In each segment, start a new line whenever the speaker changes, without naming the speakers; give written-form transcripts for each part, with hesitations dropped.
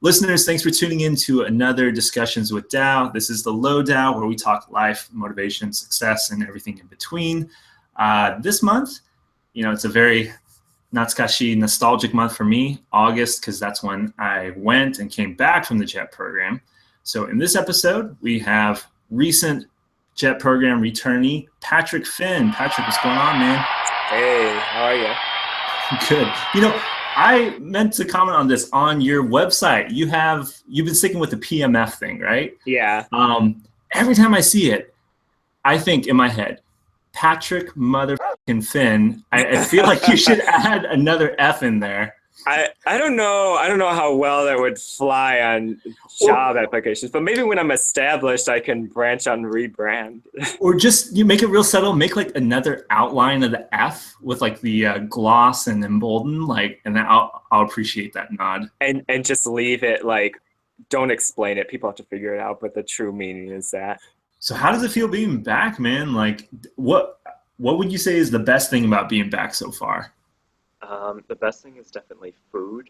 Listeners, thanks for tuning in to another Discussions with Dao. This is the Low Dao, where we talk life, motivation, success, and everything in between. This month, it's a very natsukashi, nostalgic month for me, August, because that's when I went and came back from the JET program. So in this episode, we have recent JET program returnee, Patrick Finn. Patrick, what's going on, man?
Hey, how are you?
Good. I meant to comment on this on your website. You've been sticking with the PMF thing, right?
Yeah.
Every time I see it, I think in my head, Patrick motherfucking Finn. I feel like you should add another F in there.
I don't know how well that would fly on job applications, but maybe when I'm established, I can branch out and rebrand.
Or just you make it real subtle, make like another outline of the F with like the gloss and embolden, and then I'll appreciate that nod.
And just leave it don't explain it. People have to figure it out, but the true meaning is that.
So how does it feel being back, man? What would you say is the best thing about being back so far?
The best thing is definitely food.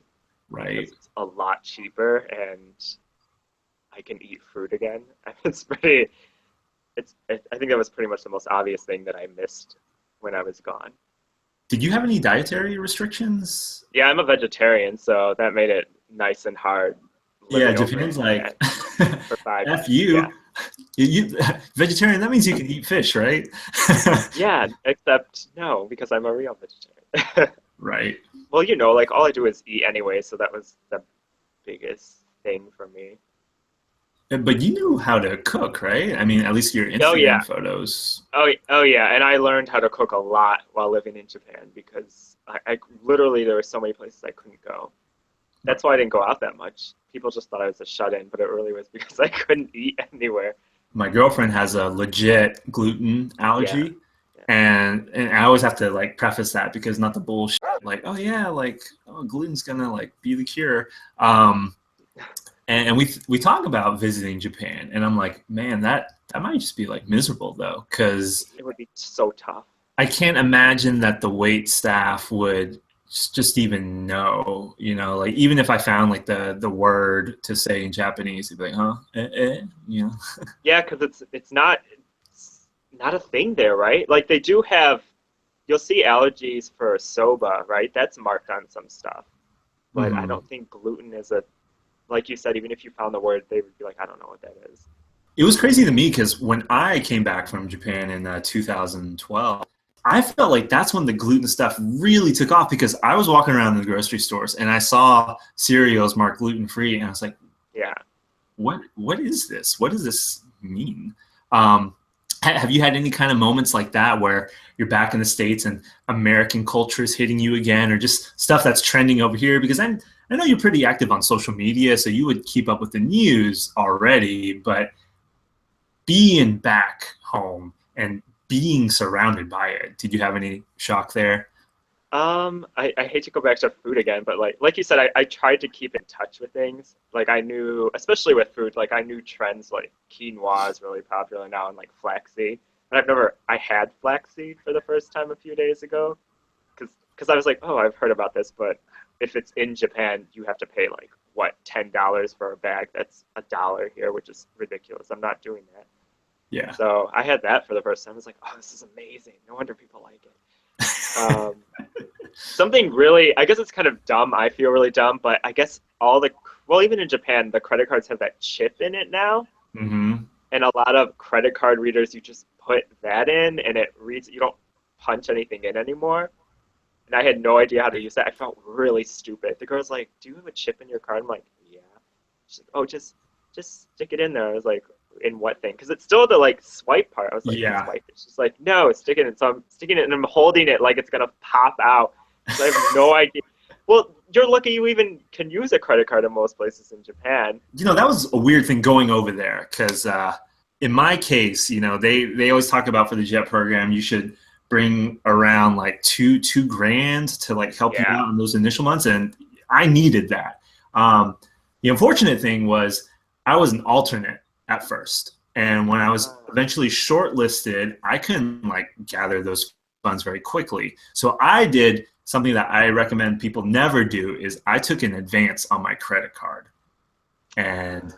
Right.
Because it's a lot cheaper and I can eat fruit again. I think that was pretty much the most obvious thing that I missed when I was gone.
Did you have any dietary restrictions?
Yeah, I'm a vegetarian, so that made it nice and hard.
Yeah, Japan's like,
for 5
F you.
Yeah.
You vegetarian, that means you can eat fish, right?
Yeah, except no, because I'm a real vegetarian.
Right.
Well, all I do is eat anyway, so that was the biggest thing for me.
But you knew how to cook, right? I mean, at least your Instagram photos.
Oh yeah, and I learned how to cook a lot while living in Japan because I literally, there were so many places I couldn't go. That's why I didn't go out that much. People just thought I was a shut-in, but it really was because I couldn't eat anywhere.
My girlfriend has a legit gluten allergy. Yeah. And I always have to preface that because not the bullshit gluten's gonna be the cure. And we talk about visiting Japan, and I'm like, man, that might just be miserable though, because
it would be so tough.
I can't imagine that the wait staff would just even know, even if I found the word to say in Japanese, they'd be like, huh,
Yeah, because it's not a thing there, right? They do have, you'll see allergies for soba, right? That's marked on some stuff. But I don't think gluten is like you said, even if you found the word, they would be like, I don't know what that is.
It was crazy to me because when I came back from Japan in 2012, I felt like that's when the gluten stuff really took off because I was walking around in the grocery stores and I saw cereals marked gluten-free and I was like,
yeah,
what is this? What does this mean? Have you had any kind of moments like that where you're back in the States and American culture is hitting you again, or just stuff that's trending over here? Because I know you're pretty active on social media, so you would keep up with the news already, but being back home and being surrounded by it, did you have any shock there?
I hate to go back to food again, but like you said, I tried to keep in touch with things. I knew, especially with food, I knew trends like quinoa is really popular now and flaxseed. And I had flaxseed for the first time a few days ago because I was like, oh, I've heard about this, but if it's in Japan, you have to pay $10 for a bag. That's $1 here, which is ridiculous. I'm not doing that.
Yeah.
So I had that for the first time. I was like, oh, this is amazing. No wonder people like it. Something really, I guess it's kind of dumb. I feel really dumb, but I guess even in Japan, the credit cards have that chip in it now.
Mm-hmm.
And a lot of credit card readers, you just put that in and it reads, you don't punch anything in anymore. And I had no idea how to use that. I felt really stupid. The girl's like, do you have a chip in your card? I'm like, yeah. She's like, oh, just stick it in there. I was like, in what thing? Because it's still the swipe part. I was like,
yeah.
Swipe it. She's like, no, stick it in. So I'm sticking it and I'm holding it like it's gonna pop out. So I have no idea. Well, you're lucky you even can use a credit card in most places in Japan.
That was a weird thing going over there because in my case, they always talk about for the JET program, you should bring around two grand to help you out in those initial months, and I needed that. The unfortunate thing was I was an alternate at first, and when I was eventually shortlisted, I couldn't gather those funds very quickly. So I did something that I recommend people never do is I took an advance on my credit card. and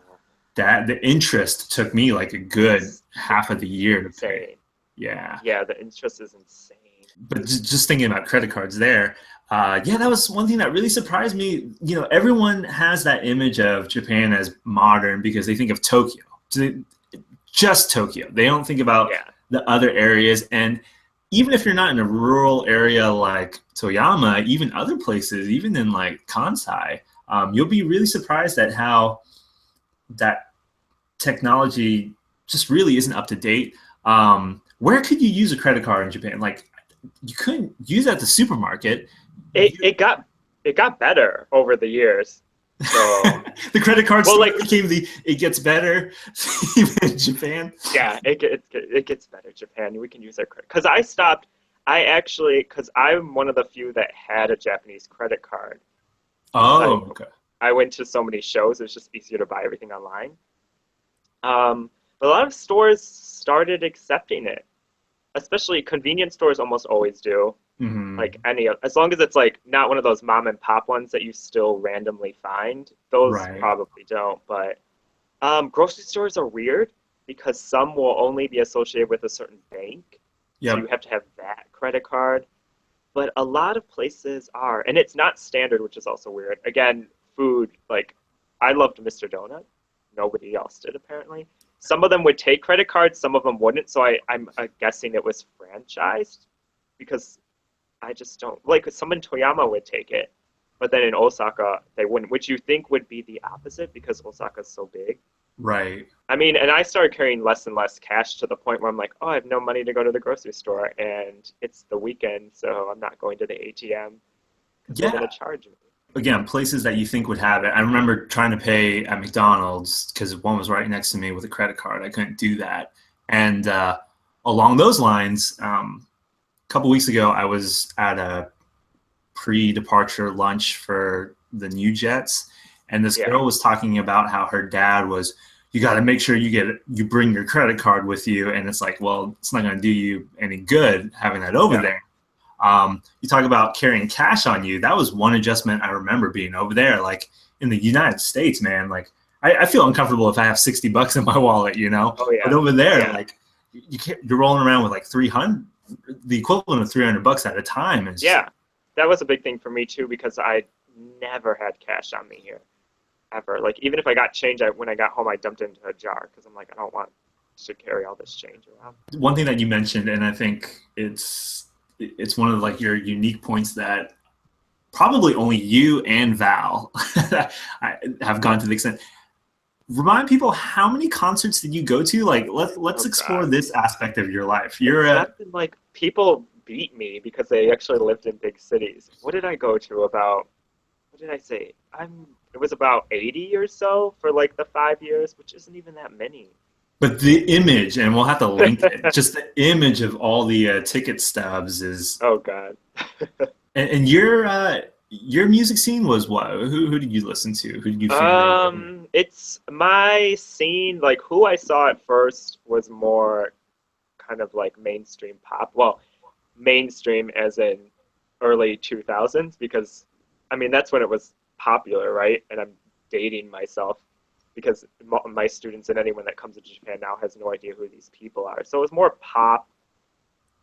that the interest took me like a good half of the year to pay. Yeah.
Yeah, the interest is insane.
But just thinking about credit cards there, yeah, that was one thing that really surprised me. You know, everyone has that image of Japan as modern because they think of Tokyo, just Tokyo. They don't think about the other areas. And even if you're not in a rural area like Toyama, even other places, even in like Kansai, you'll be really surprised at how that technology just really isn't up to date. Where could you use a credit card in Japan? Like, you couldn't use it at the supermarket.
It got better over the years. So
the credit card became it gets better in Japan.
Yeah, it gets better. Japan, we can use our credit. Because because I'm one of the few that had a Japanese credit card.
Oh, okay.
I went to so many shows, it's just easier to buy everything online. But a lot of stores started accepting it. Especially convenience stores almost always do.
Mm-hmm.
Like as long as it's like not one of those mom and pop ones that you still randomly find, those probably don't. But grocery stores are weird because some will only be associated with a certain bank. So you have to have that credit card. But a lot of places are, and it's not standard, which is also weird. Again, food, like I loved Mr. Donut. Nobody else did apparently. Some of them would take credit cards, some of them wouldn't. So I'm guessing it was franchised because I just don't like someone in Toyama would take it, but then in Osaka they wouldn't, which you think would be the opposite because Osaka's so big.
Right.
I mean, and I started carrying less and less cash to the point where I'm like, oh, I have no money to go to the grocery store, and it's the weekend, so I'm not going to the ATM because they're going to charge me.
Again, places that you think would have it. I remember trying to pay at McDonald's because one was right next to me with a credit card. I couldn't do that. And along those lines, a couple weeks ago, I was at a pre-departure lunch for the new jets, and this girl was talking about how her dad was, you got to make sure you bring your credit card with you. And it's like, well, it's not going to do you any good having that over there. You talk about carrying cash on you. That was one adjustment I remember being over there. Like in the United States, man, like I feel uncomfortable if I have $60 in my wallet, you know?
Oh, yeah.
But over there, like you're rolling around with like 300, the equivalent of $300 at a time.
That was a big thing for me too, because I never had cash on me here, ever. Like even if I got change, when I got home, I dumped it into a jar because I'm like, I don't want to carry all this change around.
One thing that you mentioned, and I think it's one of like your unique points that probably only you and Val have gone to the extent. Remind people, how many concerts did you go to? Like, let's explore this aspect of your life.
Like people beat me because they actually lived in big cities. What did I go to? What did I say? It was about 80 or so for like the 5 years, which isn't even that many.
But the image, and we'll have to link it, just the image of all the ticket stubs is...
Oh, God.
and your music scene was what? Who did you listen to? Who did you think?
It's my scene, like who I saw at first was more kind of like mainstream pop. Well, mainstream as in early 2000s, because, I mean, that's when it was popular, right? And I'm dating myself, because my students and anyone that comes to Japan now has no idea who these people are. So it was more pop,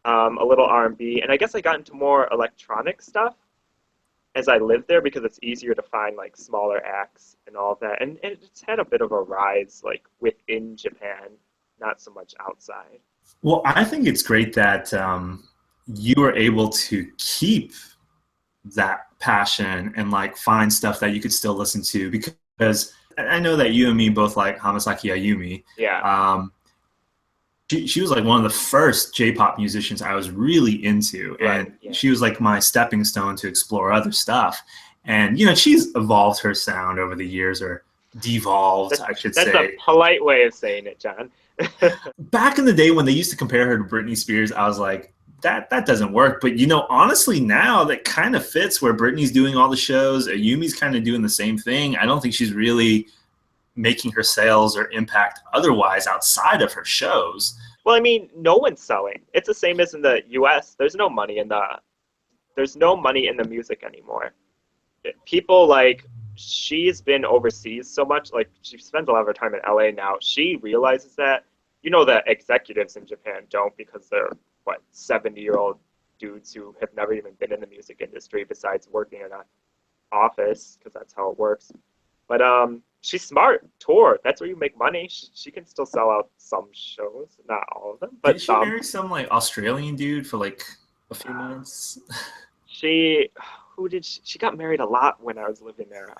a little R&B, and I guess I got into more electronic stuff as I lived there because it's easier to find like smaller acts and all of that. And it's had a bit of a rise like within Japan, not so much outside.
Well, I think it's great that you were able to keep that passion and like find stuff that you could still listen to, because I know that you and me both like Hamasaki Ayumi.
Yeah.
She was like one of the first J-pop musicians I was really into, and she was like my stepping stone to explore other stuff. And you know, she's evolved her sound over the years, or devolved, I should say.
That's a polite way of saying it, John.
Back in the day when they used to compare her to Britney Spears, I was like, that doesn't work. But you know, honestly, now that kind of fits where Britney's doing all the shows. Ayumi's kind of doing the same thing. I don't think she's really making her sales or impact otherwise outside of her shows.
Well, I mean, no one's selling. It's the same as in the U.S. There's no money in the music anymore. People like she's been overseas so much. Like, she spends a lot of her time in LA now. She realizes that, you know, that executives in Japan don't, because they're, what, 70-year-old dudes who have never even been in the music industry besides working in an office, because that's how it works. But she's smart. Tour. That's where you make money. She can still sell out some shows, not all of them, but
Did she
some.
marry some like Australian dude for like a few months?
She got married a lot when I was living there.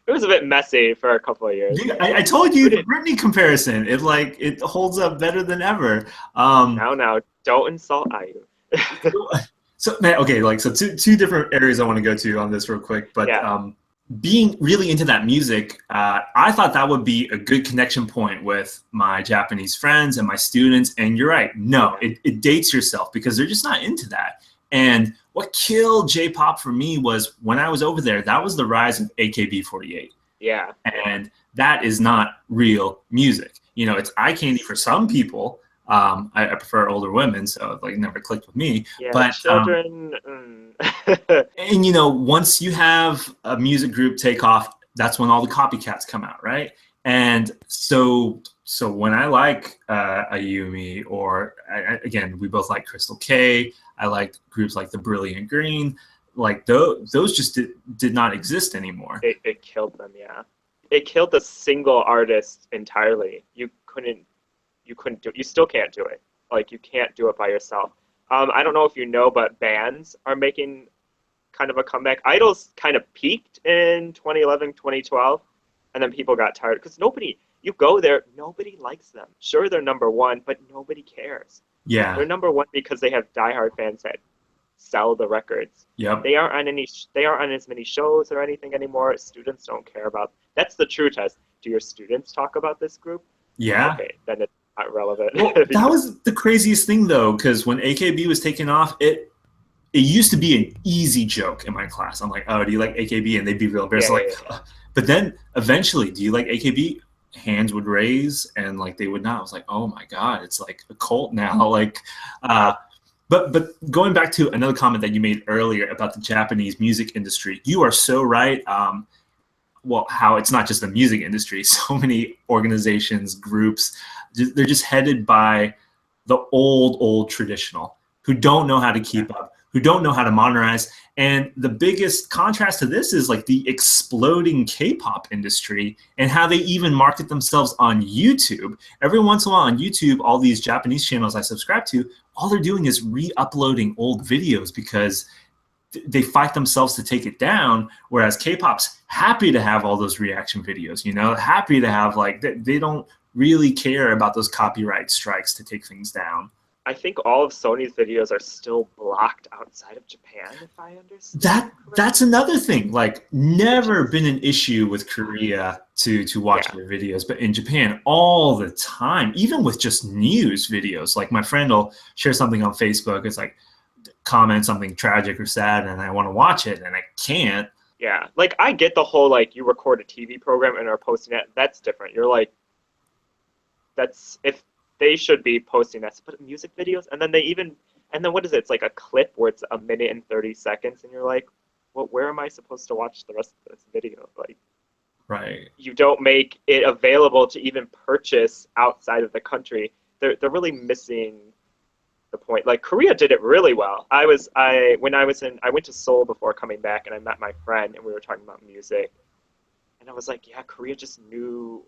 It was a bit messy for a couple of years.
Dude, I told you the Britney comparison. It holds up better than ever.
Now, don't insult IU.
So man, okay, like so two different areas I want to go to on this real quick, but
Yeah.
Being really into that music, I thought that would be a good connection point with my Japanese friends and my students. And you're right, no, it dates yourself because they're just not into that. And what killed J-pop for me was when I was over there, that was the rise of AKB48.
Yeah.
And that is not real music. You know, it's eye candy for some people. I prefer older women, so like never clicked with me.
Yeah,
but
children.
And you know, once you have a music group take off, that's when all the copycats come out, right? And so when I like Ayumi, or again, we both like Crystal K. I like groups like the Brilliant Green. Like those just did not exist anymore.
It killed them. Yeah, it killed the single artist entirely. You couldn't do it. You still can't do it. Like, you can't do it by yourself. I don't know if you know, but bands are making kind of a comeback. Idols kind of peaked in 2011, 2012, and then people got tired because you go there, nobody likes them. Sure, they're number one, but nobody cares.
Yeah,
they're number one because they have diehard fans that sell the records.
Yep.
They aren't on as many shows or anything anymore. Students don't care about. That's the true test. Do your students talk about this group?
Yeah.
Okay, then it's not relevant.
Well, that was the craziest thing though, because when AKB was taking off, it used to be an easy joke in my class. I'm like, oh, do you like AKB? And they'd be real embarrassed. But then eventually, do you like AKB? Hands would raise and like they would not. I was like, oh my God, it's like a cult now. Like, but going back to another comment that you made earlier about the Japanese music industry, you are so right. Well, how it's not just the music industry. So many organizations, groups, they're just headed by the old traditional, who don't know how to keep up, who don't know how to modernize. And the biggest contrast to this is like the exploding K-pop industry and how they even market themselves on YouTube. Every once in a while on YouTube, all these Japanese channels I subscribe to, all they're doing is re-uploading old videos because they fight themselves to take it down, whereas K-pop's happy to have all those reaction videos, you know, happy to have like, they don't really care about those copyright strikes to take things down.
I think all of Sony's videos are still blocked outside of Japan, if I understand.
That's another thing. Like, never been an issue with Korea to watch their videos, but in Japan, all the time, even with just news videos. Like, my friend will share something on Facebook. It's like, comment something tragic or sad, and I want to watch it, and I can't.
Yeah, like, I get the whole, like, you record a TV program and are posting it. That's different. You're like, if they should be posting that, but music videos, and then what is it? It's like a clip where it's 1 minute and 30 seconds, and you're like, well, where am I supposed to watch the rest of this video? Like,
right? You
don't make it available to even purchase outside of the country. They're really missing the point. Like, Korea did it really well. I went to Seoul before coming back, and I met my friend, and we were talking about music, and I was like, yeah, Korea just knew.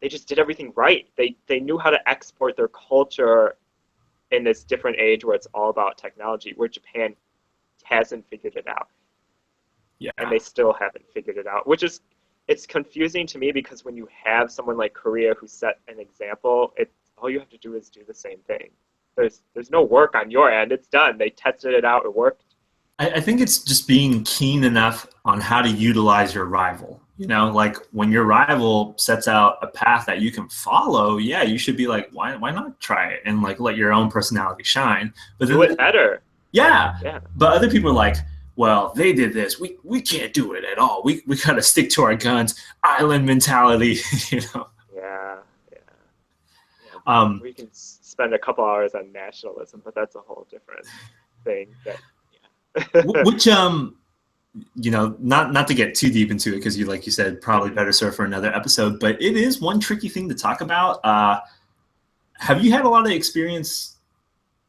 They just did everything right. They knew how to export their culture in this different age where it's all about technology, where Japan hasn't figured it out.
Yeah.
And they still haven't figured it out, it's confusing to me because when you have someone like Korea who set an example, all you have to do is do the same thing. There's no work on your end. It's done. They tested it out. It worked.
I think it's just being keen enough on how to utilize your rival. You know, like when your rival sets out a path that you can follow, yeah, you should be like, why not try it and like let your own personality shine. But
do it better.
Yeah. But other people are like, well, they did this. We can't do it at all. We gotta stick to our guns. Island mentality, you know.
Yeah.
Yeah.
We can spend a couple hours on nationalism, but that's a whole different thing.
not to get too deep into it, because like you said, probably better served for another episode, but it is one tricky thing to talk about. Have you had a lot of experience,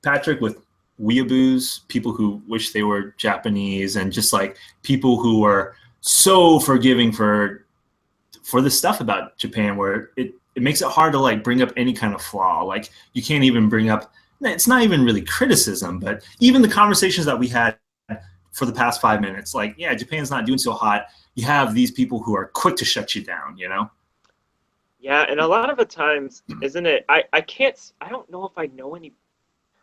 Patrick, with weeaboos, people who wish they were Japanese, and just like people who are so forgiving for the stuff about Japan, where it makes it hard to like bring up any kind of flaw. Like you can't even bring up, it's not even really criticism, but even the conversations that we had for the past 5 minutes, like, yeah, Japan's not doing so hot. You have these people who are quick to shut you down,
Yeah, and a lot of the times, isn't it? I don't know if I know any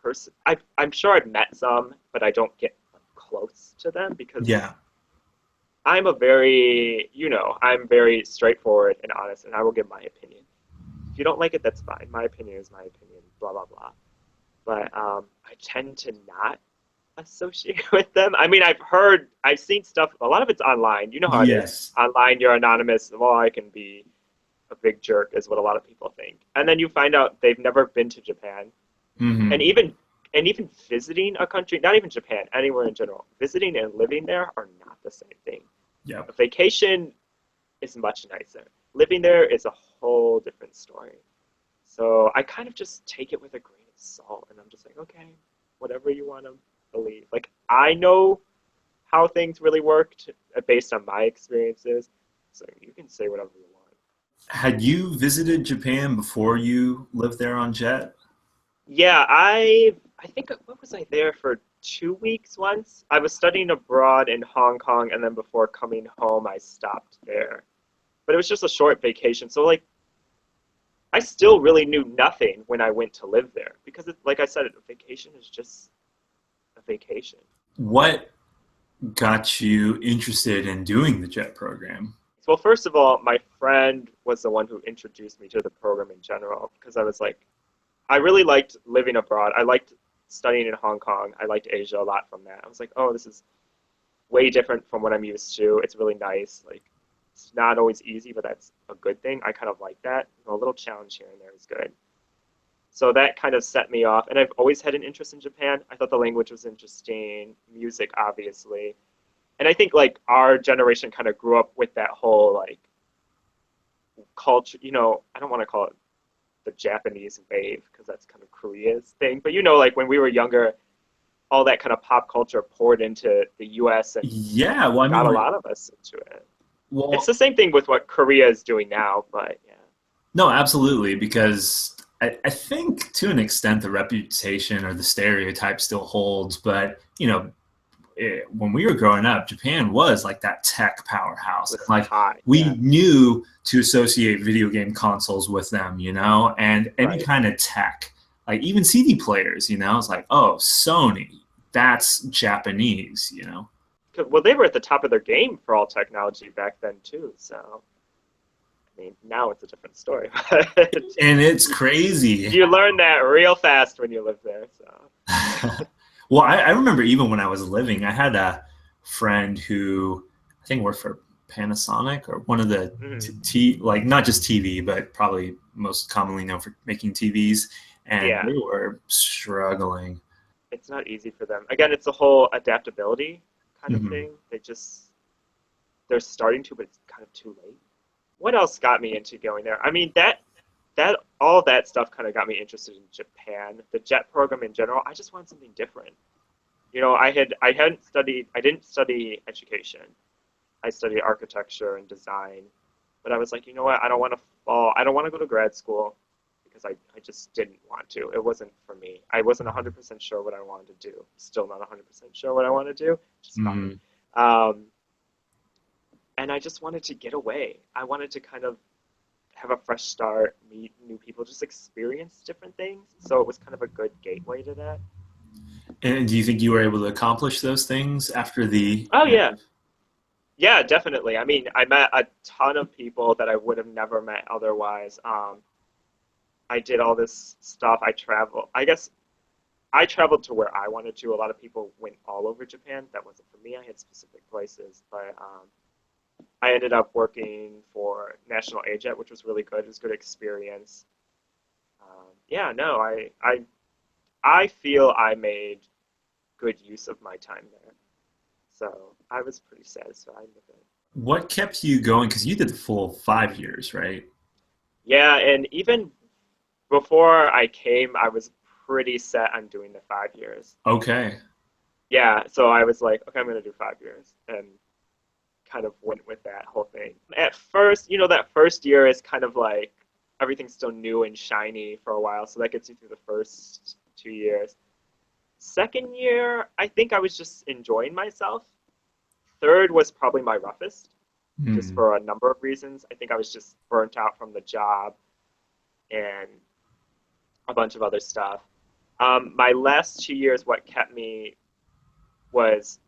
person. I'm sure I've met some, but I don't get close to them because
Yeah.
I'm I'm very straightforward and honest, and I will give my opinion. If you don't like it, that's fine. My opinion is my opinion, blah, blah, blah. But I tend to not associate with them. I mean, I've seen stuff. A lot of it's online. You know how it is. Online, you're anonymous. Well, I can be a big jerk, is what a lot of people think. And then you find out they've never been to Japan, and even visiting a country, not even Japan, anywhere in general, visiting and living there are not the same thing.
Yeah.
A vacation is much nicer. Living there is a whole different story. So I kind of just take it with a grain of salt, and I'm just like, okay, whatever you want to believe. Like, I know how things really worked based on my experiences, so you can say whatever you want.
Had you visited Japan before you lived there on Jet?
Yeah, I think, what was I there for 2 weeks once? I was studying abroad in Hong Kong, and then before coming home, I stopped there. But it was just a short vacation, so like, I still really knew nothing when I went to live there because, like I said, a vacation is just a vacation.
What got you interested in doing the JET program?
Well, first of all, my friend was the one who introduced me to the program in general because I was like, I really liked living abroad. I liked studying in Hong Kong. I liked Asia a lot from that. I was like, oh, this is way different from what I'm used to. It's really nice. Like, it's not always easy, but that's a good thing. I kind of like that. A little challenge here and there is good. So that kind of set me off. And I've always had an interest in Japan. I thought the language was interesting, music, obviously. And I think like our generation kind of grew up with that whole like culture, I don't want to call it the Japanese wave because that's kind of Korea's thing. But like when we were younger, all that kind of pop culture poured into the US and
yeah, well, I mean,
got a lot of us into it.
Well,
it's the same thing with what Korea is doing now, but yeah.
No, absolutely, because I think to an extent the reputation or the stereotype still holds, but when we were growing up, Japan was like that tech powerhouse. Like we knew to associate video game consoles with them, and any kind of tech, like even CD players, it's like, oh, Sony, that's Japanese,
Well, they were at the top of their game for all technology back then too, so I mean, now it's a different story.
And it's crazy.
You learn that real fast when you live there. So.
Well, I remember even when I was living, I had a friend who I think worked for Panasonic or one of the like not just TV, but probably most commonly known for making TVs, and they were struggling.
It's not easy for them. Again, it's a whole adaptability kind of thing. They're starting to, but it's kind of too late. What else got me into going there? I mean, that all that stuff kind of got me interested in Japan, the JET program in general. I just wanted something different. I didn't study education. I studied architecture and design, but I was like, you know what? I don't want to go to grad school because I just didn't want to. It wasn't for me. I wasn't 100% sure what I wanted to do. Still not 100% sure what I want to do. Just fine. And I just wanted to get away. I wanted to kind of have a fresh start, meet new people, just experience different things. So it was kind of a good gateway to that.
And do you think you were able to accomplish those things after the...
Oh, yeah. Yeah, definitely. I mean, I met a ton of people that I would have never met otherwise. I did all this stuff. I traveled to where I wanted to. A lot of people went all over Japan. That wasn't for me. I had specific places. But I ended up working for National AJET, which was really good. It was a good experience. I feel I made good use of my time there. So I was pretty satisfied with it.
What kept you going? Because you did the full 5 years, right?
Yeah, and even before I came, I was pretty set on doing the 5 years.
Okay.
Yeah, so I was like, okay, I'm going to do 5 years, and kind of went with that whole thing. At first, that first year is kind of like everything's still new and shiny for a while, so that gets you through the first 2 years. Second year, I think I was just enjoying myself. Third was probably my roughest, just
Hmm.
for a number of reasons. I think I was just burnt out from the job and a bunch of other stuff. My last 2 years, what kept me was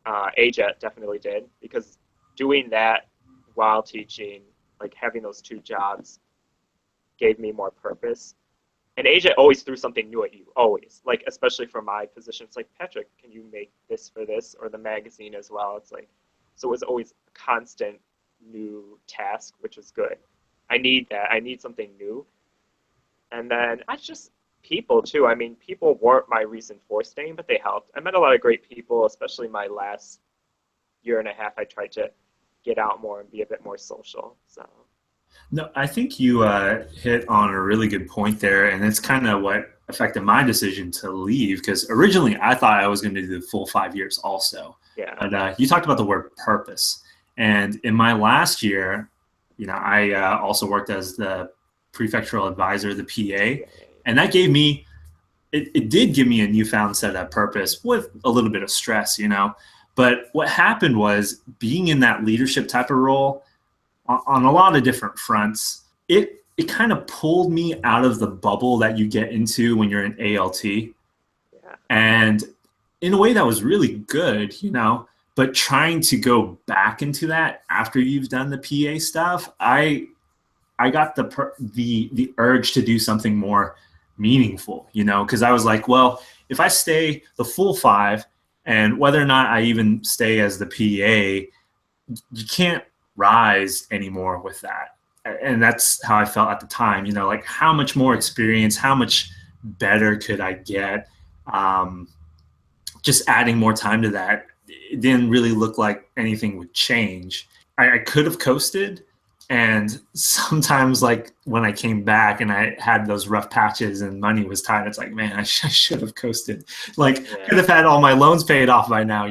AJET definitely did, because doing that while teaching, like having those two jobs, gave me more purpose. And AJET always threw something new at you, always. Like, especially for my position, it's like, Patrick, can you make this for this? Or the magazine as well. It's like, so it was always a constant new task, which was good. I need that. I need something new. And then I just, people too. I mean, people weren't my reason for staying, but they helped. I met a lot of great people, especially my last year and a half. I tried to get out more and be a bit more social. So,
No, I think you hit on a really good point there, and it's kind of what affected my decision to leave. Because originally, I thought I was going to do the full 5 years also,
yeah.
but you talked about the word purpose, and in my last year, I also worked as the prefectural advisor, the PA,
Yeah.
and that gave me it did give me a newfound set of purpose with a little bit of stress. But what happened was being in that leadership type of role on a lot of different fronts, it kind of pulled me out of the bubble that you get into when you're in ALT.
Yeah.
And in a way that was really good. But trying to go back into that after you've done the PA stuff, I got the urge to do something more meaningful, because I was like, well, if I stay the full 5, and whether or not I even stay as the PA, you can't rise anymore with that. And that's how I felt at the time. Like, how much more experience, how much better could I get? Just adding more time to that, it didn't really look like anything would change. I could have coasted. And sometimes, like, when I came back and I had those rough patches and money was tight, it's like, man, I should have coasted. Like,
Yeah.
could have had all my loans paid off by now.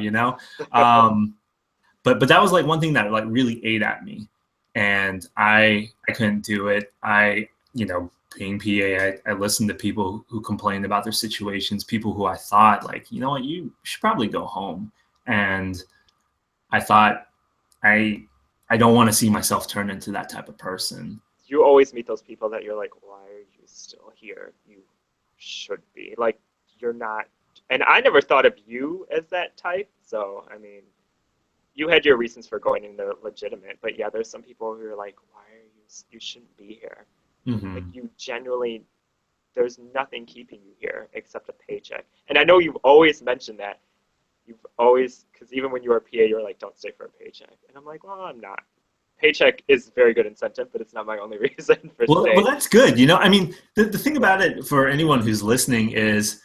But that was like one thing that like really ate at me, and I couldn't do it. Being PA, I listened to people who complained about their situations, people who I thought, like, you know what, you should probably go home. And I thought, I don't want to see myself turn into that type of person.
You always meet those people that you're like, why are you still here? You should be. Like, you're not. And I never thought of you as that type. So, I mean, you had your reasons for going in there legitimate. But yeah, there's some people who are like, why are you shouldn't be here. Like,
Mm-hmm.
you genuinely, there's nothing keeping you here except a paycheck. And I know you've always mentioned that. You've always, because even when you were a PA, you were like, don't stay for a paycheck. And I'm like, well, I'm not. Paycheck is very good incentive, but it's not my only reason for
Well,
staying.
that's good. I mean, the thing about it for anyone who's listening is,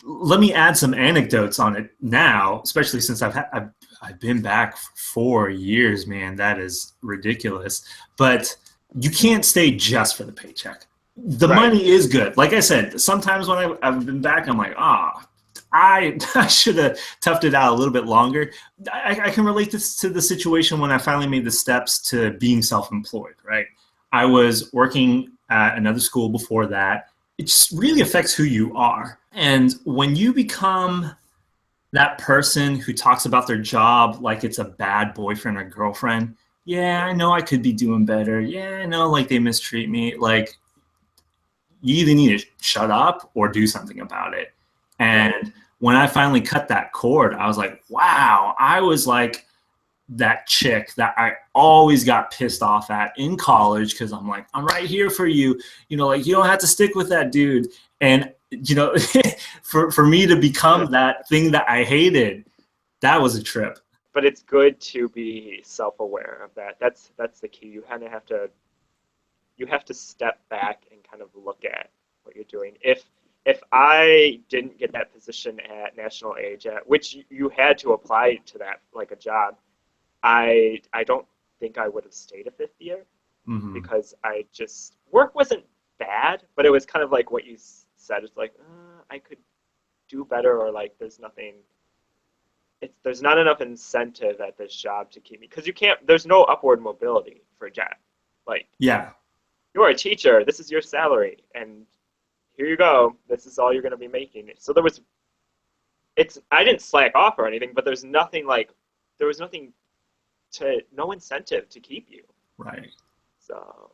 let me add some anecdotes on it now, especially since I've been back for 4 years, man. That is ridiculous. But you can't stay just for the paycheck. The
Right.
money is good. Like I said, sometimes when I've been back, I'm like, I should have toughed it out a little bit longer. I can relate this to the situation when I finally made the steps to being self-employed, right? I was working at another school before that. It just really affects who you are. And when you become that person who talks about their job like it's a bad boyfriend or girlfriend, yeah, I know I could be doing better. Yeah, I know, like, they mistreat me. Like, you either need to shut up or do something about it. And when I finally cut that cord, I was like, wow, I was like that chick that I always got pissed off at in college, because I'm like, I'm right here for you. Like, you don't have to stick with that dude. And, for me to become that thing that I hated, that was a trip.
But it's good to be self-aware of that. That's the key. You kind of have to step back and kind of look at what you're doing. If if I didn't get that position at National Age, which you had to apply to that like a job, I don't think I would have stayed a fifth year because I just work wasn't bad, but it was kind of like what you said. It's like I could do better, or like there's not enough incentive at this job to keep me, because there's no upward mobility for Jet. Like,
yeah,
you're a teacher, this is your salary, and here you go, this is all you're going to be making. So I didn't slack off or anything, but there was no incentive to keep you.
right.
So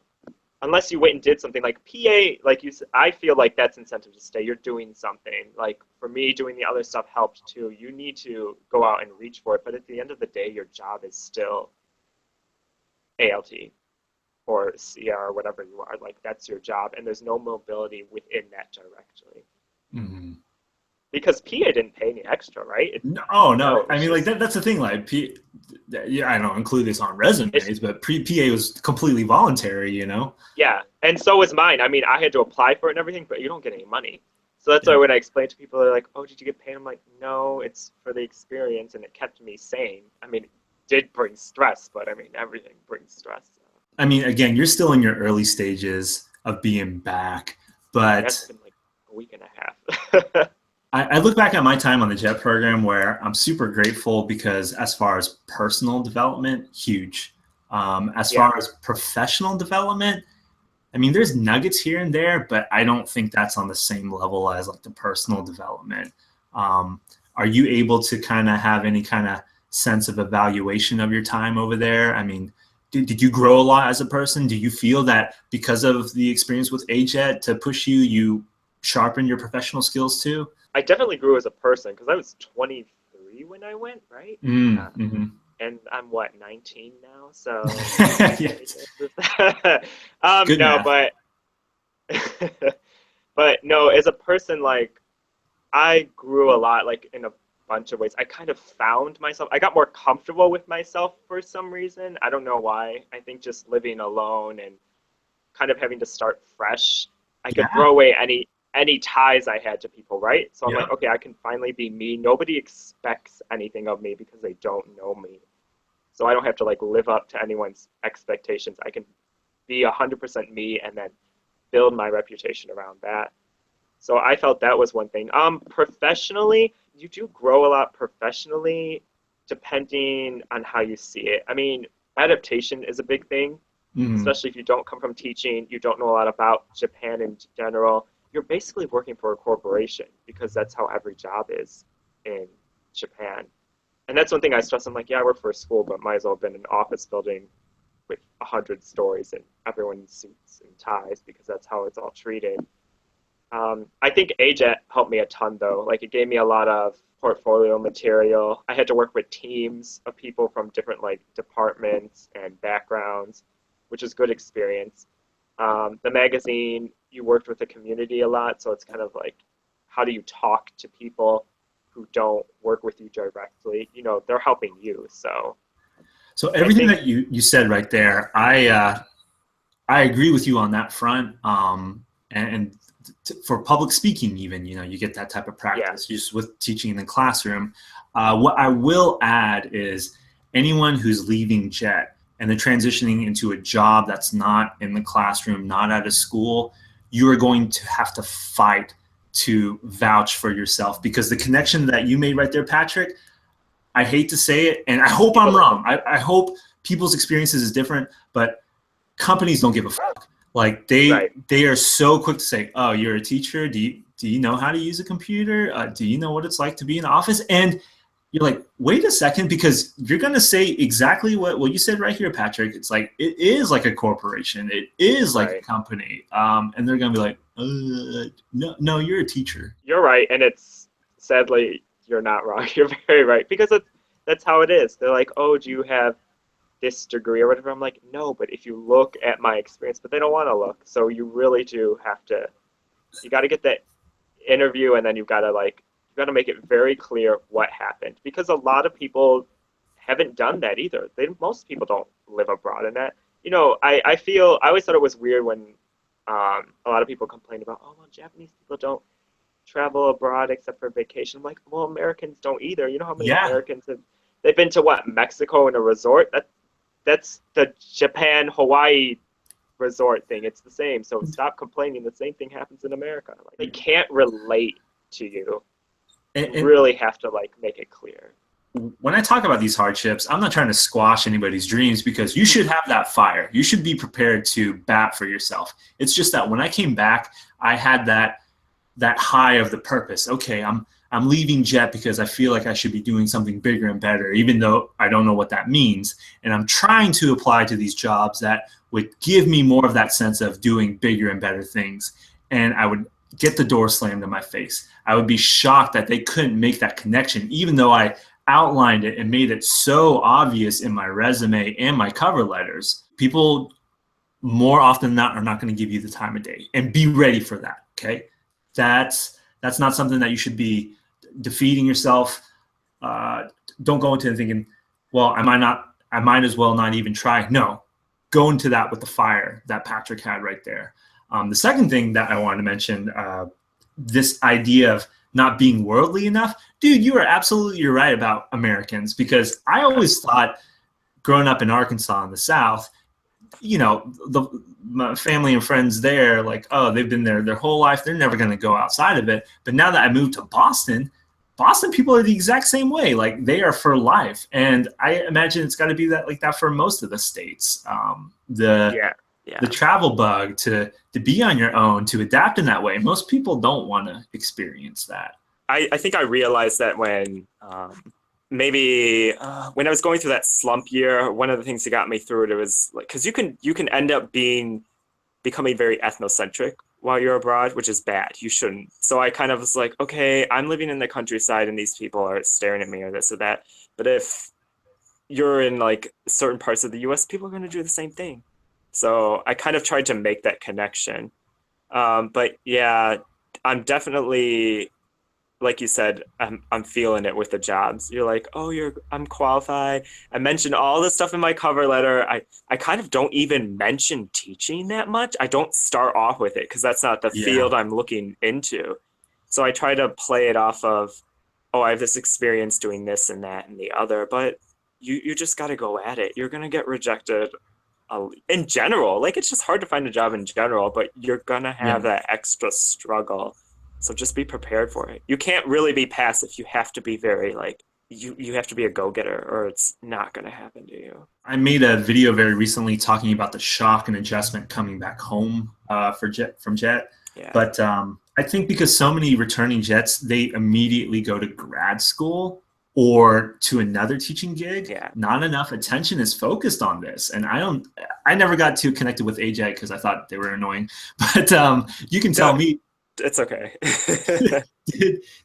unless you wait and did something like PA, like you said, I feel like that's incentive to stay. You're doing something. Like for me, doing the other stuff helped too. You need to go out and reach for it, but at the end of the day, your job is still ALT or CR or whatever you are. Like that's your job, and there's no mobility within that directly. Because PA didn't pay any extra, right?
No. I mean, like that's the thing. Like, yeah, I don't include this on resumes, but PA was completely voluntary, you know.
Yeah, and so was mine. I mean, I had to apply for it and everything, but you don't get any money. So that's why when I explain to people, they're like, "Oh, did you get paid?" I'm like, "No, it's for the experience, and it kept me sane." I mean, it did bring stress, but I mean, everything brings stress. So.
I mean, again, you're still in your early stages of being back, but
that's been like a week and a half.
I look back at my time on the JET program where I'm super grateful because as far as personal development, huge. As far as professional development, I mean, there's nuggets here and there, but I don't think that's on the same level as like the personal development. Are you able to kind of have any kind of sense of evaluation of your time over there? I mean, did you grow a lot as a person? Do you feel that because of the experience with AJET to push you, you sharpen your professional skills too?
I definitely grew as a person because I was 23 when I went, right? And I'm 19 now, so
Good
no,
math.
but no, as a person, like I grew a lot, like in a bunch of ways. I kind of found myself. I got more comfortable with myself for some reason. I don't know why. I think just living alone and kind of having to start fresh, I could throw away any ties I had to people, right? So I'm like, okay, I can finally be me. Nobody expects anything of me because they don't know me. So I don't have to like live up to anyone's expectations. I can be 100% me and then build my reputation around that. So I felt that was one thing. Professionally, you do grow a lot professionally depending on how you see it. I mean, adaptation is a big thing, especially if you don't come from teaching, you don't know a lot about Japan in general. You're basically working for a corporation because that's how every job is in Japan. And that's one thing I stress. I'm like, yeah, I work for a school, but might as well have been an office building with 100 stories and everyone in suits and ties because that's how it's all treated. I think AJET helped me a ton, though. Like, it gave me a lot of portfolio material. I had to work with teams of people from different, like, departments and backgrounds, which is good experience. The magazine, you worked with the community a lot, so it's kind of like, how do you talk to people who don't work with you directly? You know, they're helping you, so.
So everything that you said right there, I agree with you on that front. And for public speaking, even, you know, you get that type of practice just with teaching in the classroom. What I will add is anyone who's leaving JET and then transitioning into a job that's not in the classroom, not at a school, you are going to have to fight to vouch for yourself, because the connection that you made right there, Patrick, I hate to say it, and I hope I'm wrong. I hope people's experiences is different, but companies don't give a fuck. Like they are so quick to say, "Oh, you're a teacher. Do you know how to use a computer? Do you know what it's like to be in the office?" And you're like, "Wait a second," because you're gonna say exactly what you said right here, Patrick. It's like it is like a corporation. It is like a company, and they're gonna be like, "No, you're a teacher."
You're right, and it's sadly you're not wrong. You're very right, because that's how it is. They're like, "Oh, do you have this degree or whatever?" I'm like, no, but if you look at my experience, but they don't want to look. So you really do have to, you got to get that interview, and then you got to make it very clear what happened, because a lot of people haven't done that either. Most people don't live abroad in that. You know, I always thought it was weird when a lot of people complained about, oh, well, Japanese people don't travel abroad except for vacation. I'm like, well, Americans don't either. You know how many
Yeah.
Americans they've been to what, Mexico in a resort? That's the Japan, Hawaii resort thing. It's the same. So stop complaining. The same thing happens in America. Like, they can't relate to you. You really have to like make it clear.
When I talk about these hardships, I'm not trying to squash anybody's dreams, because you should have that fire. You should be prepared to bat for yourself. It's just that when I came back, I had that high of the purpose. Okay, I'm leaving Jet because I feel like I should be doing something bigger and better, even though I don't know what that means. And I'm trying to apply to these jobs that would give me more of that sense of doing bigger and better things. And I would get the door slammed in my face. I would be shocked that they couldn't make that connection, even though I outlined it and made it so obvious in my resume and my cover letters. People more often than not are not going to give you the time of day, and be ready for that. Okay. That's not something that you should be defeating yourself. Don't go into it thinking, well, I might as well not even try. No, go into that with the fire that Patrick had right there. The second thing that I wanted to mention, this idea of not being worldly enough. Dude, you are absolutely right about Americans, because I always thought, growing up in Arkansas in the South, you know, my family and friends there, like, oh, they've been there their whole life. They're never going to go outside of it. But now that I moved to Boston people are the exact same way. Like, they are for life. And I imagine it's got to be like that for most of the states. The travel bug, to be on your own, to adapt in that way. Most people don't want to experience that.
I think I realized that when when I was going through that slump year, one of the things that got me through it was like, because you can end up becoming very ethnocentric while you're abroad, which is bad. You shouldn't. So I kind of was like, okay, I'm living in the countryside and these people are staring at me or this or that. But if you're in like certain parts of the US, people are going to do the same thing. So I kind of tried to make that connection. But yeah, I'm definitely, like you said, I'm feeling it with the jobs. You're like, oh, I'm qualified. I mentioned all this stuff in my cover letter. I kind of don't even mention teaching that much. I don't start off with it because that's not the field I'm looking into. So I try to play it off of, oh, I have this experience doing this and that and the other. But you just got to go at it. You're going to get rejected in general. Like, it's just hard to find a job in general, but you're going to have that extra struggle. So just be prepared for it. You can't really be passive. You have to be very you have to be a go-getter, or it's not going to happen to you.
I made a video very recently talking about the shock and adjustment coming back home from Jet.
Yeah.
But I think because so many returning Jets, they immediately go to grad school or to another teaching gig. Not enough attention is focused on this. And I never got too connected with AJET because I thought they were annoying. But you can tell me.
It's okay.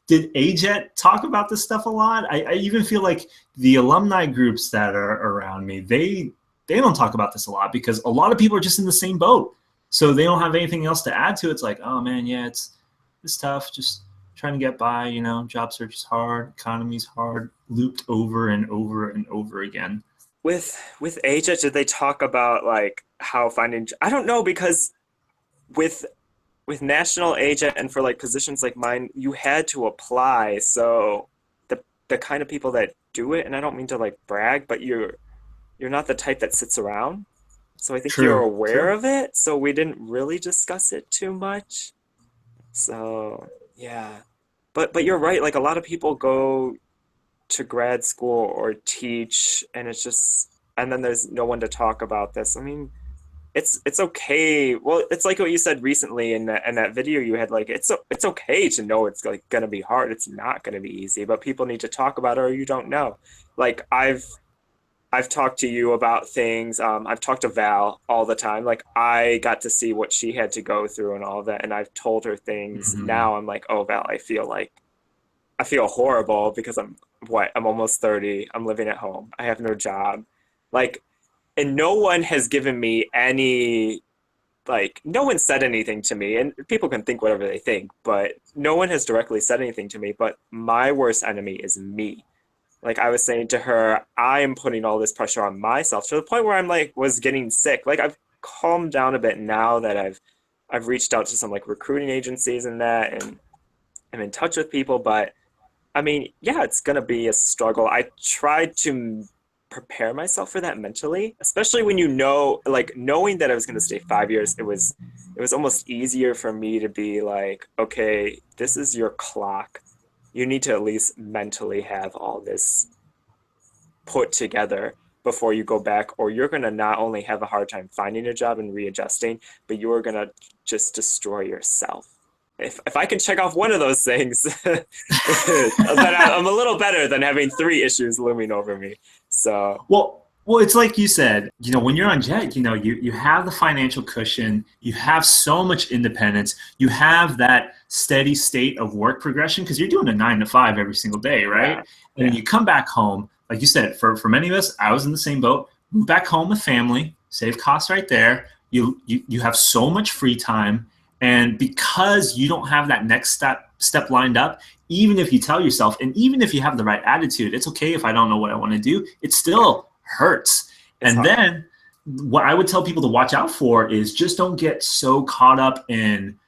Did AJET talk about this stuff a lot? I even feel like the alumni groups that are around me, they don't talk about this a lot because a lot of people are just in the same boat. So they don't have anything else to add to it. It's like, oh man, yeah, it's tough. Just trying to get by, job search is hard, economy's hard, looped over and over and over again.
With AJET, did they talk about like how finding, I don't know, because with national AJET and for like positions like mine, you had to apply. So the kind of people that do it, and I don't mean to like brag, but you're not the type that sits around. So I think you're aware of it. So we didn't really discuss it too much. So yeah, but you're right. Like, a lot of people go to grad school or teach, and it's just, and then there's no one to talk about this. I mean, it's okay. Well, it's like what you said recently in that video you had. Like, it's okay to know it's like gonna be hard. It's not gonna be easy, but people need to talk about it, or you don't know. Like, I've talked to you about things. I've talked to Val all the time. Like, I got to see what she had to go through and all that, and I've told her things. Mm-hmm. Now I'm like, oh, Val, I feel horrible because I'm almost 30. I'm living at home. I have no job. Like, and no one has given me any, like, no one said anything to me, and people can think whatever they think, but no one has directly said anything to me. But my worst enemy is me. Like, I was saying to her, I am putting all this pressure on myself to the point where I'm like, was getting sick. Like, I've calmed down a bit now that I've reached out to some like recruiting agencies and that, and am in touch with people, but I mean, yeah, it's gonna be a struggle. I tried to prepare myself for that mentally, especially when you know, like knowing that I was gonna stay 5 years, it was almost easier for me to be like, okay, this is your clock. You need to at least mentally have all this put together before you go back, or you're gonna not only have a hard time finding a job and readjusting, but you're gonna just destroy yourself. If I can check off one of those things, then I'm a little better than having 3 issues looming over me. So
well, it's like you said, when you're on Jet, you have the financial cushion, you have so much independence, you have that steady state of work progression because you're doing a 9 to 5 every single day, right?
yeah,
And then you come back home, like you said, for many of us, I was in the same boat. Move back home with family, save costs right there. You have so much free time, and because you don't have that next step lined up, even if you tell yourself, and even if you have the right attitude, it's okay if I don't know what I want to do, it still hurts.
it's
And
hard.
then what I would tell people to watch out for is just don't get so caught up in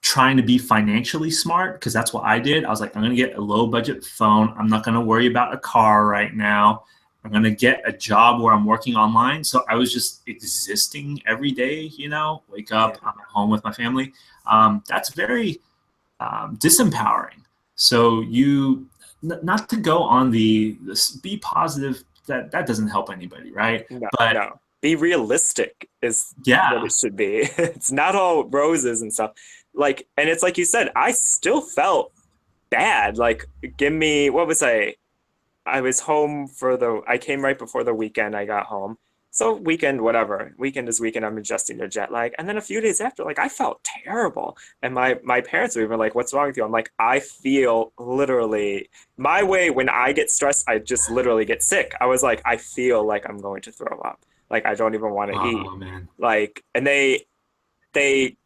trying to be financially smart, because that's what I did. I was like, I'm going to get a low budget phone. I'm not going to worry about a car right now. I'm going to get a job where I'm working online. So I was just existing every day, wake up,
Yeah.
I'm at home with my family. That's very disempowering. So not to go on this be positive, that doesn't help anybody, right? But
No. Be realistic is
yeah,
what it should be. It's not all roses and stuff. Like, and it's like you said, I still felt bad. Like, what was I was home I came right before the weekend I got home. So weekend, whatever. Weekend is weekend. I'm adjusting to jet lag. And then a few days after, like I felt terrible. And my parents were even like, what's wrong with you? I'm like, I feel literally my way when I get stressed, I just literally get sick. I was like, I feel like I'm going to throw up. Like I don't even want to eat.
oh man,
Like, and they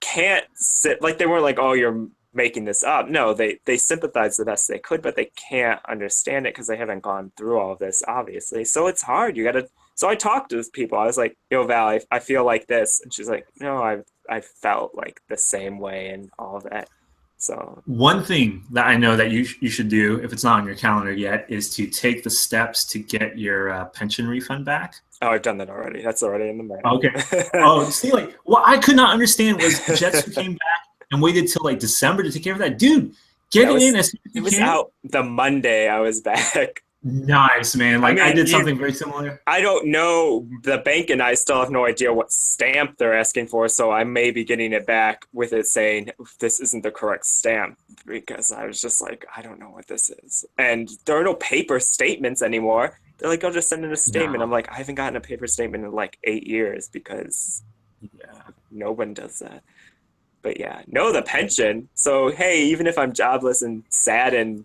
can't sit like they weren't like, oh, you're making this up. No, they sympathize the best they could, but they can't understand it because they haven't gone through all of this, obviously. So it's hard. You gotta. So I talked to people. I was like, yo, Val, I feel like this, and she's like, no, I felt like the same way and all of that. So
one thing that I know that you should do, if it's not on your calendar yet, is to take the steps to get your pension refund back.
oh, I've done that already. That's already in the mail.
Okay. Oh, see, like what I could not understand was Jets who came back and waited till like December to take care of that. Dude, get it in as soon as
It
you
was
can.
out the Monday I was back.
Nice, man. Like I
mean,
did something very similar.
I don't know. The bank and I still have no idea what stamp they're asking for, so I may be getting it back with it saying this isn't the correct stamp, because I was just like, I don't know what this is. And there are no paper statements anymore. They're like, I'll just send in a statement.
No.
I'm like, I haven't gotten a paper statement in like 8 years because
Yeah.
no one does that. But yeah, no, the pension. So hey, even if I'm jobless and sad in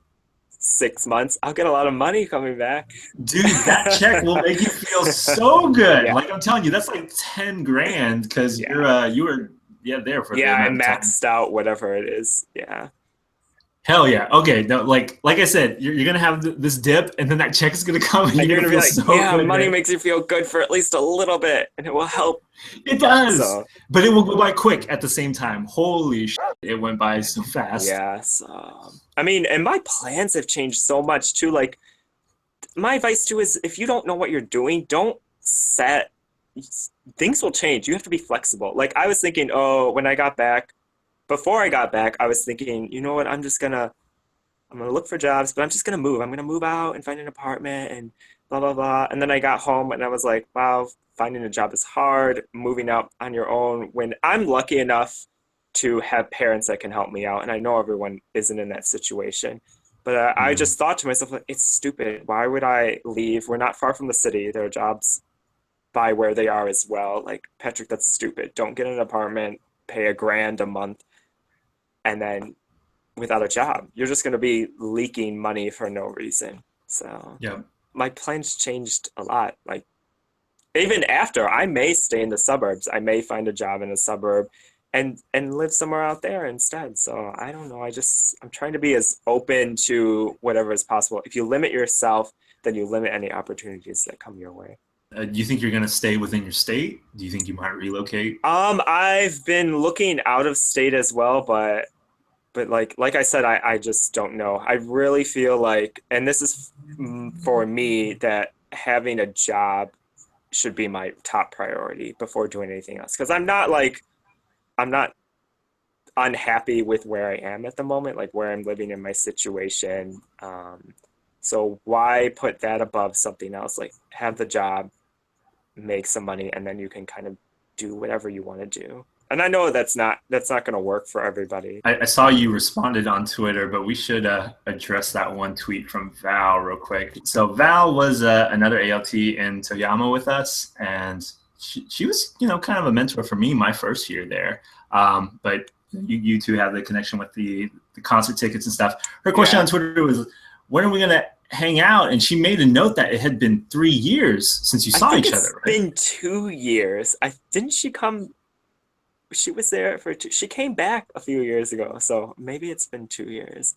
6 months, I'll get a lot of money coming back.
Dude, that check will make you feel so good.
Yeah.
Like I'm telling you, that's like 10 grand because you were there for the
Yeah, I
amount of time.
maxed out whatever it is. Yeah.
Hell yeah. Okay. No, like I said, you're gonna have this dip, and then that check is gonna come, and
And
you're
you're
gonna
gonna be
feel
like,
so
yeah,
good.
money
man.
makes you feel good for at least a little bit, and it will help.
It does,
So
but it will go by quick at the same time. Holy shit, it went by so fast.
yes, I mean, and my plans have changed so much too. Like my advice too is, if you don't know what you're doing, don't set. Things will change. You have to be flexible. Like I was thinking, oh, before I got back, I was thinking, you know what? I'm gonna look for jobs, but I'm just gonna move. I'm gonna move out and find an apartment and blah blah blah. And then I got home and I was like, wow, finding a job is hard. Moving out on your own, when I'm lucky enough to have parents that can help me out, and I know everyone isn't in that situation. But I just thought to myself, like, it's stupid. Why would I leave? We're not far from the city. There are jobs by where they are as well. Like, Patrick, that's stupid. Don't get an apartment, pay $1,000 a month, and then without a job, you're just going to be leaking money for no reason. So
Yeah.
my plans changed a lot. Like even after, I may stay in the suburbs. I may find a job in a suburb and live somewhere out there instead. So I don't know. I'm trying to be as open to whatever is possible. If you limit yourself, then you limit any opportunities that come your way.
Do you think you're gonna stay within your state? Do you think you might relocate?
I've been looking out of state as well, but But like I said, I just don't know. I really feel like, and this is for me, that having a job should be my top priority before doing anything else. Because I'm not unhappy with where I am at the moment, like where I'm living in my situation. So why put that above something else? Like have the job, make some money, and then you can kind of do whatever you want to do. And I know that's not going to work for everybody.
I saw you responded on Twitter, but we should address that one tweet from Val real quick. So Val was another ALT in Toyama with us, and she was, kind of a mentor for me my first year there. But you two have the connection with the concert tickets and stuff. Her question on Twitter was, when are we going to hang out? And she made a note that it had been 3 years since you saw each other, right?
It's been 2 years. Didn't she come? She was there for she came back a few years ago, so maybe it's been 2 years.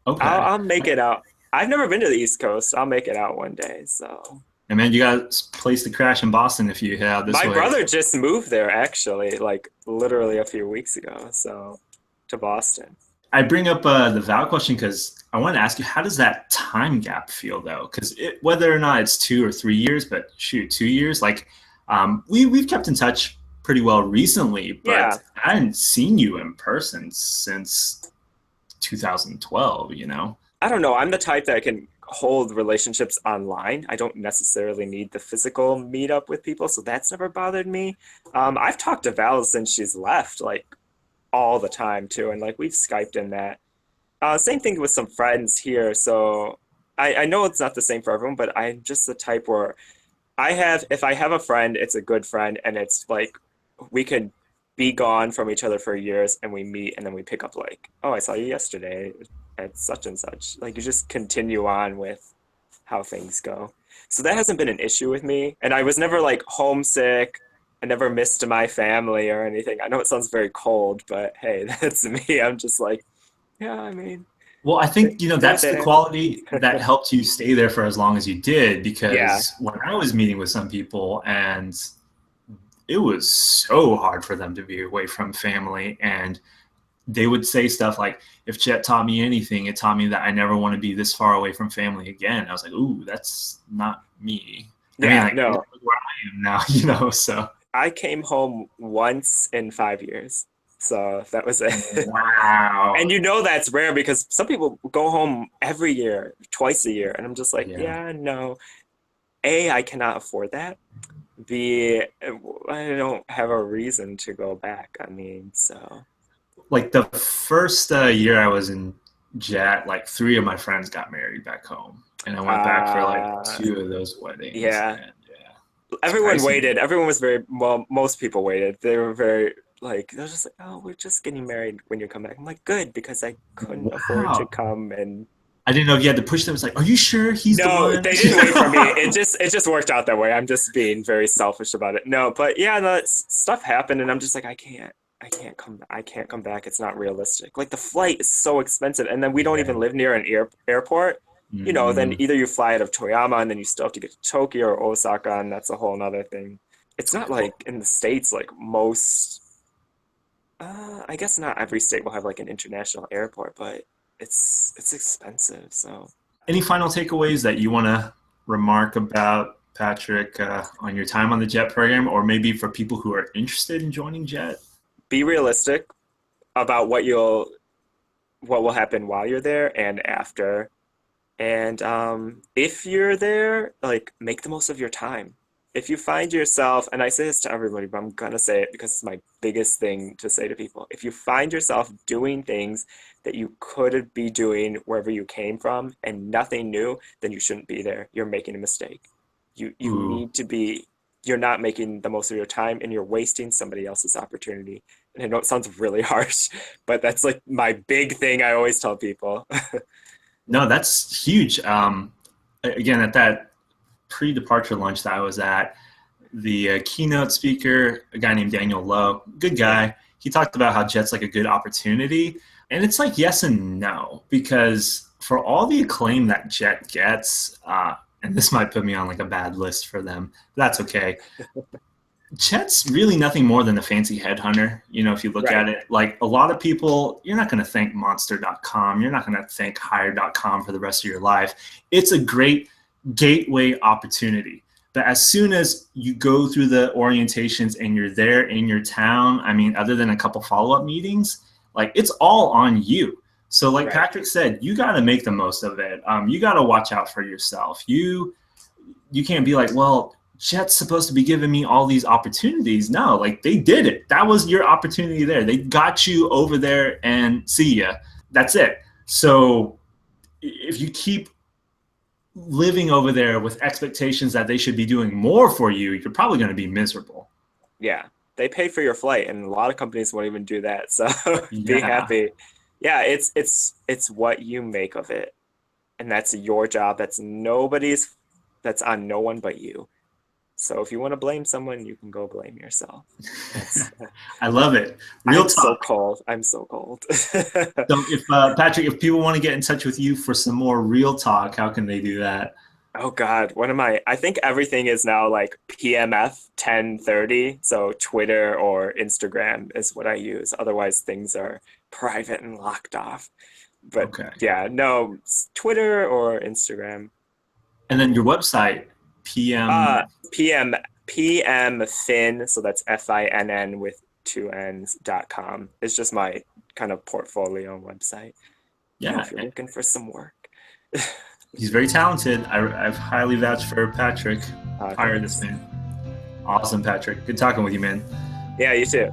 Okay.
I'll make it out. I've never been to the East Coast. I'll make it out one day, so.
And man, you got a place to crash in Boston if you head out this way.
My brother just moved there, actually, like literally a few weeks ago, so to Boston.
I bring up the Val question because I want to ask you, how does that time gap feel, though? Because whether or not it's 2 or 3 years, but shoot, 2 years, like we've kept in touch pretty well recently, but I hadn't seen you in person since 2012,
I don't know. I'm the type that can hold relationships online. I don't necessarily need the physical meetup with people, so that's never bothered me. I've talked to Val since she's left, like all the time too, and like we've Skyped in that. Same thing with some friends here, so I know it's not the same for everyone, but I'm just the type where if I have a friend, it's a good friend, and it's like we could be gone from each other for years and we meet and then we pick up like, oh, I saw you yesterday at such and such. Like you just continue on with how things go. So that hasn't been an issue with me. And I was never like homesick. I never missed my family or anything. I know it sounds very cold, but hey, that's me. I'm just like, yeah, I mean.
Well, I think, that's the quality that helped you stay there for as long as you did, because when I was meeting with some people and it was so hard for them to be away from family, and they would say stuff like, if Jet taught me anything, it taught me that I never want to be this far away from family again. I was like, ooh, that's not me.
No.
Where I am now, so.
I came home once in 5 years. So that was it.
Wow.
And that's rare because some people go home every year, twice a year. And I'm just like, no. A, I cannot afford that. B, I don't have a reason to go back. I mean, so.
Like the first year I was in Jet, like 3 of my friends got married back home. And I went back for like 2 of those weddings.
Yeah. Everyone waited. Everyone was most people waited. They were very, like, they were just like, oh, we're just getting married when you come back. I'm like, good, because I couldn't afford to come and. I
didn't know if you had to push them. It's like, are you sure he's the one?
No, they didn't wait for me. It just worked out that way. I'm just being very selfish about it. No, but stuff happened, and I'm just like, I can't come back. It's not realistic. Like the flight is so expensive, and then we don't even live near an airport.
Mm-hmm.
Then either you fly out of Toyama, and then you still have to get to Tokyo or Osaka, and that's a whole other thing. It's not like in the States, like most. I guess not every state will have like an international airport, but it's expensive. So,
any final takeaways that you want to remark about, Patrick, on your time on the JET program, or maybe for people who are interested in joining JET?
Be realistic about what will happen while you're there and after. And if you're there, like, make the most of your time. If you find yourself, and I say this to everybody, but I'm going to say it because it's my biggest thing to say to people. If you find yourself doing things that you could be doing wherever you came from and nothing new, then you shouldn't be there. You're making a mistake. You need to be, you're not making the most of your time and you're wasting somebody else's opportunity. And I know it sounds really harsh, but that's like my big thing I always tell people.
No, that's huge. Again, at that pre-departure lunch that I was at, the keynote speaker, a guy named Daniel Lowe, good guy, he talked about how JET's like a good opportunity. And it's like yes and no, because for all the acclaim that JET gets, and this might put me on like a bad list for them, but that's okay. Chet's really nothing more than a fancy headhunter. You know, if you look at it, like a lot of people, you're not going to thank monster.com. You're not going to thank hire.com for the rest of your life. It's a great gateway opportunity. But as soon as you go through the orientations and you're there in your town, I mean, other than a couple follow-up meetings, like it's all on you. So like Patrick said, you got to make the most of it. You got to watch out for yourself. You can't be like, well, Jet's supposed to be giving me all these opportunities. No, like they did it. That was your opportunity there. They got you over there and see ya. That's it. So if you keep living over there with expectations that they should be doing more for you, you're probably going to be miserable.
Yeah. They pay for your flight, and a lot of companies won't even do that. So be happy. Yeah, it's what you make of it. And that's your job. That's on no one but you. So if you want to blame someone, you can go blame yourself.
I love it.
Real talk. I'm so cold.
So if Patrick, if people want to get in touch with you for some more real talk, how can they do that?
Oh God, I think everything is now like PMF 1030. So Twitter or Instagram is what I use. Otherwise things are private and locked off. But yeah, no, Twitter or Instagram.
And then your website,
PM Fin, so that's FINN with 2 N's.com. It's just my kind of portfolio website.
Yeah.
If you're looking for some work.
He's very talented. I've highly vouched for Patrick. Hire this man. Awesome, Patrick. Good talking with you, man.
Yeah, you too.